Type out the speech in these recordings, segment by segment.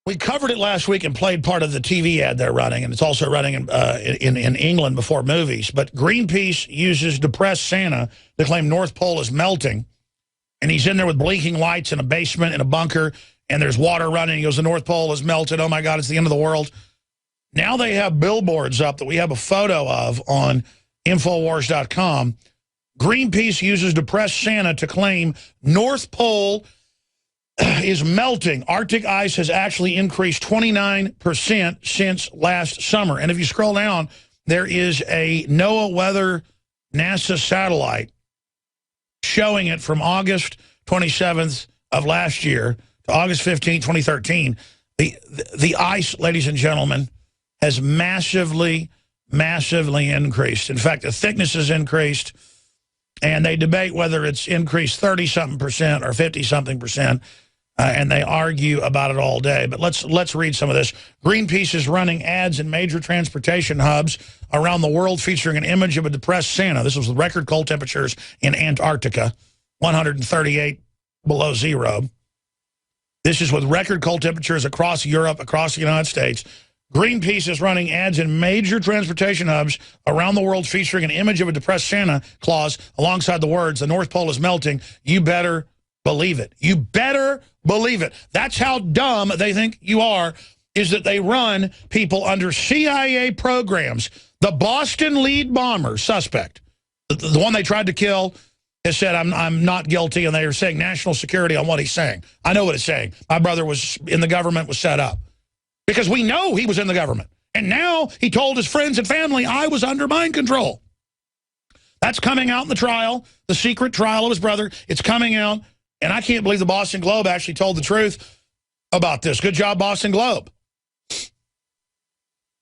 We covered it last week and played part of the TV ad they're running, and it's also running in England before movies. But Greenpeace uses depressed Santa to claim North Pole is melting, and he's in there with blinking lights in a basement in a bunker, and there's water running. He goes, the North Pole is melted. Oh, my God, it's the end of the world. Now they have billboards up that we have a photo of on INFOWARS.com. Greenpeace uses depressed Santa to claim North Pole is melting. Arctic ice has actually increased 29% since last summer. And if you scroll down, there is a NOAA weather NASA satellite showing it from August 27th of last year to August 15th, 2013. The ice, ladies and gentlemen, has massively increased. In fact, the thickness has increased, and they debate whether it's increased 30-something% or 50-something percent. And they argue about it all day. But let's read some of this. Greenpeace is running ads in major transportation hubs around the world featuring an image of a depressed Santa. This was with record cold temperatures in Antarctica, 138 below zero. This is with record cold temperatures across Europe, across the United States. Greenpeace is running ads in major transportation hubs around the world featuring an image of a depressed Santa Claus alongside the words, the North Pole is melting. You better believe it. You better believe it. That's how dumb they think you are, is that they run people under CIA programs. The Boston lead bomber suspect, the one they tried to kill, has said, I'm not guilty, and they are saying national security on what he's saying. I know what it's saying. My brother was in the government, was set up. Because we know he was in the government. And now he told his friends and family I was under mind control. That's coming out in the trial, the secret trial of his brother. It's coming out. And I can't believe the Boston Globe actually told the truth about this. Good job, Boston Globe.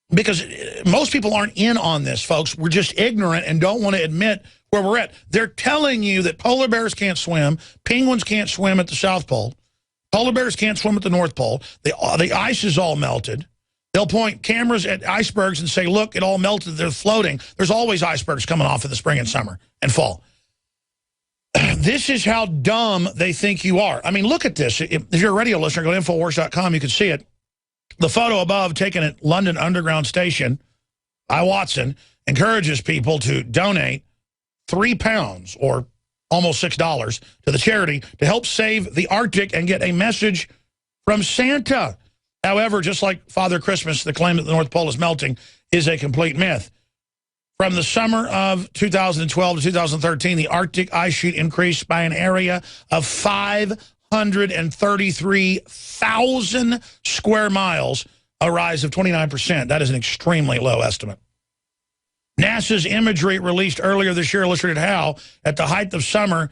Because most people aren't in on this, folks. We're just ignorant and don't want to admit where we're at. They're telling you that polar bears can't swim, penguins can't swim at the South Pole, polar bears can't swim at the North Pole, the ice is all melted. They'll point cameras at icebergs and say, look, it all melted, they're floating. There's always icebergs coming off in the spring and summer and fall. This is how dumb they think you are. I mean, look at this. If you're a radio listener, go to InfoWars.com, you can see it. The photo above, taken at London Underground Station by Watson, encourages people to donate £3 or almost $6 to the charity to help save the Arctic and get a message from Santa. However, just like Father Christmas, the claim that the North Pole is melting is a complete myth. From the summer of 2012 to 2013, the Arctic ice sheet increased by an area of 533,000 square miles, a rise of 29%. That is an extremely low estimate. NASA's imagery released earlier this year illustrated how, at the height of summer,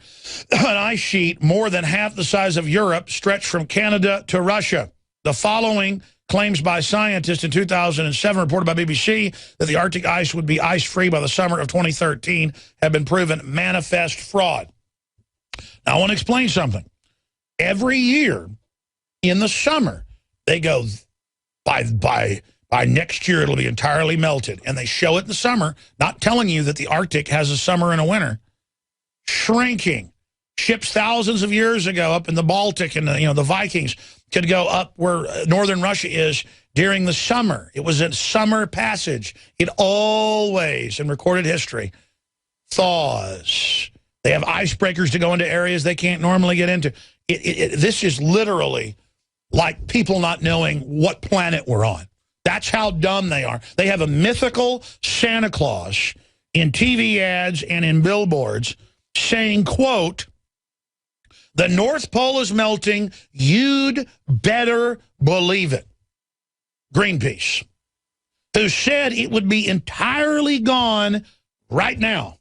an ice sheet more than half the size of Europe stretched from Canada to Russia. The following claims by scientists in 2007 reported by BBC that the Arctic ice would be ice-free by the summer of 2013 have been proven manifest fraud. Now, I want to explain something. Every year in the summer, they go, by next year, it'll be entirely melted. And they show it in the summer, not telling you that the Arctic has a summer and a winter. Shrinking. Ships thousands of years ago up in the Baltic and the Vikings could go up where northern Russia is during the summer. It was a summer passage. It always, in recorded history, thaws. They have icebreakers to go into areas they can't normally get into. This is literally like people not knowing what planet we're on. That's how dumb they are. They have a mythical Santa Claus in TV ads and in billboards saying, quote, the North Pole is melting. You'd better believe it. Greenpeace, who said it would be entirely gone right now.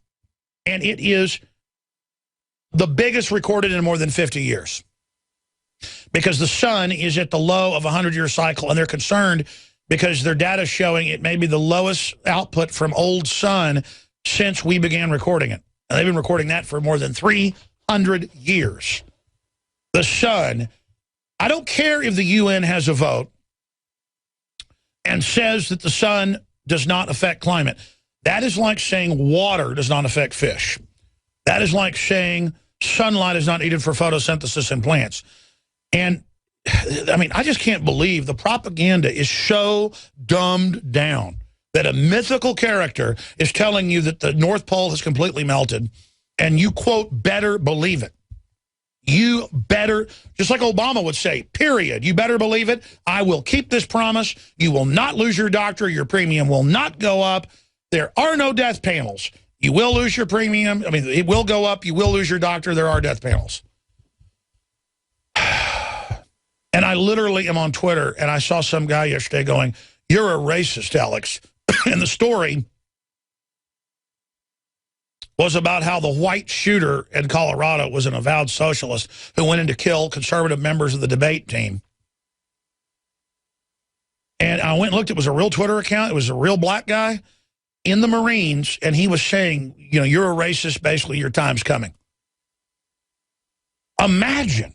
And it is the biggest recorded in more than 50 years. Because the sun is at the low of a 100-year cycle, and they're concerned because their data is showing it may be the lowest output from old sun since we began recording it. And they've been recording that for more than 300 years. The sun, I don't care if the UN has a vote and says that the sun does not affect climate. That is like saying water does not affect fish. That is like saying sunlight is not needed for photosynthesis in plants. And I mean, I just can't believe the propaganda is so dumbed down that a mythical character is telling you that the North Pole has completely melted, and you, quote, better believe it. You better, just like Obama would say, period, you better believe it. I will keep this promise. You will not lose your doctor. Your premium will not go up. There are no death panels. You will lose your premium. I mean, it will go up. You will lose your doctor. There are death panels. And I literally am on Twitter, and I saw some guy yesterday going, "You're a racist, Alex." And the story was about how the white shooter in Colorado was an avowed socialist who went in to kill conservative members of the debate team. And I went and looked. It was a real Twitter account. It was a real black guy in the Marines, and he was saying, you know, you're a racist, basically your time's coming. Imagine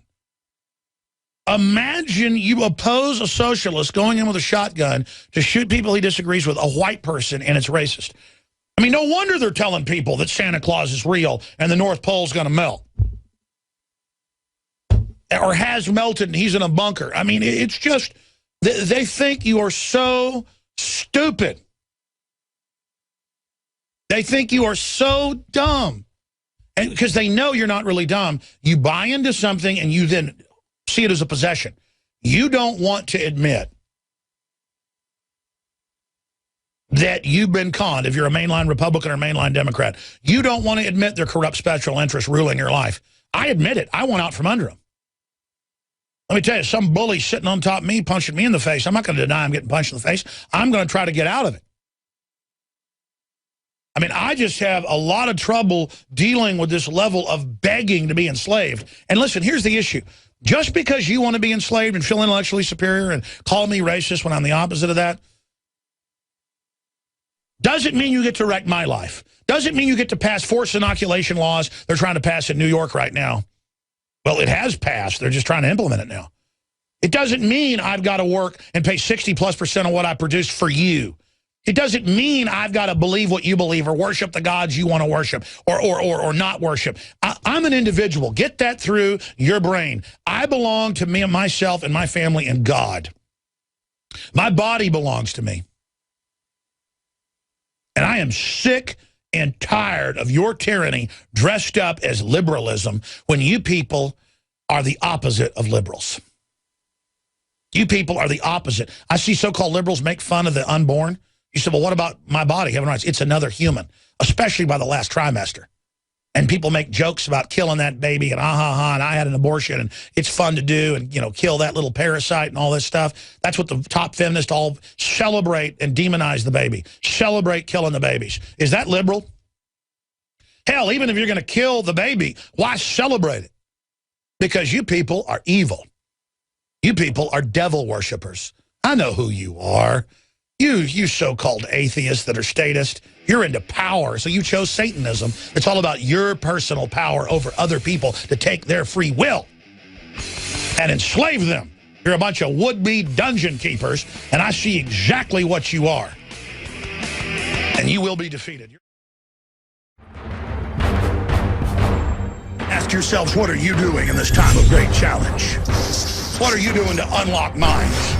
you oppose a socialist going in with a shotgun to shoot people he disagrees with, a white person, and it's racist. I mean, no wonder they're telling people that Santa Claus is real and the North Pole's going to melt. Or has melted and he's in a bunker. I mean, it's just, they think you are so stupid. They think you are so dumb. And because they know you're not really dumb, you buy into something and you then see it as a possession. You don't want to admit that you've been conned if you're a mainline Republican or mainline Democrat. You don't want to admit their corrupt special interests ruling your life. I admit it. I want out from under them. Let me tell you, some bully sitting on top of me, punching me in the face, I'm not going to deny I'm getting punched in the face. I'm going to try to get out of it. I mean, I just have a lot of trouble dealing with this level of begging to be enslaved. And listen, here's the issue. Just because you want to be enslaved and feel intellectually superior and call me racist when I'm the opposite of that, doesn't mean you get to wreck my life. Doesn't mean you get to pass forced inoculation laws they're trying to pass in New York right now. Well, it has passed. They're just trying to implement it now. It doesn't mean I've got to work and pay 60+% of what I produce for you. It doesn't mean I've got to believe what you believe or worship the gods you want to worship or not worship. I'm an individual. Get that through your brain. I belong to me and myself and my family and God. My body belongs to me. And I am sick and tired of your tyranny dressed up as liberalism when you people are the opposite of liberals. You people are the opposite. I see so-called liberals make fun of the unborn. You said, well, what about my body having rights? It's another human, especially by the last trimester. And people make jokes about killing that baby and and I had an abortion and it's fun to do and, you know, kill that little parasite and all this stuff. That's what the top feminists all celebrate and demonize the baby. Celebrate killing the babies. Is that liberal? Hell, even if you're going to kill the baby, why celebrate it? Because you people are evil. You people are devil worshipers. I know who you are. You so-called atheists that are statist, you're into power, so you chose Satanism. It's all about your personal power over other people to take their free will and enslave them. You're a bunch of would-be dungeon keepers, and I see exactly what you are. And you will be defeated. Ask yourselves, what are you doing in this time of great challenge? What are you doing to unlock minds?